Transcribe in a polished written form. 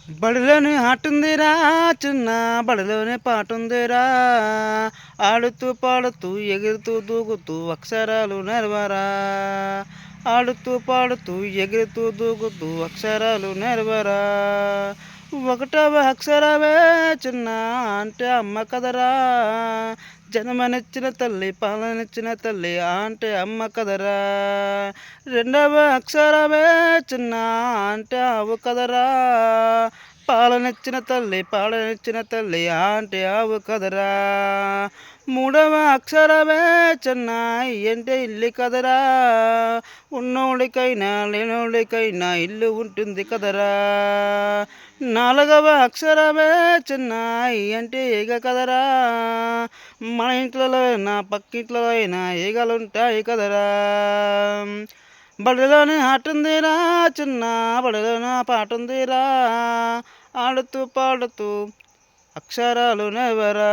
బడిలోని ఆటుందిరా చిన్న బడిలోని పాటుందిరా ఆడుతూ పాడుతూ ఎగురుతూ దూకుతూ అక్షరాలు నెరవరా ఆడుతూ పాడుతూ ఎగురుతూ దూకుతూ అక్షరాలు నెరవరా ఒకటవ అక్షరమే చిన్న అంటే అమ్మ కదరా జన్మనిచ్చిన తల్లి పాలనిచ్చిన తల్లి అంటే అమ్మ కదరా రెండవ అక్షరమే చిన్న అంటే అవు కదరా పాలనిచ్చిన తల్లి పాలనిచ్చిన తల్లి అంటే ఆవు కదరా మూడవ అక్షరమే చెన్నాయి అంటే ఇల్లు కదరా ఉన్నోడికైనా లేనోడికైనా ఇల్లు ఉంటుంది కదరా నాలుగవ అక్షరమే చెన్నాయి అంటే ఈగ కదరా మన ఇంట్లో అయినా పక్కింట్లో అయినా ఈగలుంటాయి కదరా బడిలోని ఆటుందిరా చిన్న బడిలోన పాటుందిరా ఆడుతూ పాడుతూ అక్షరాలు నెవరా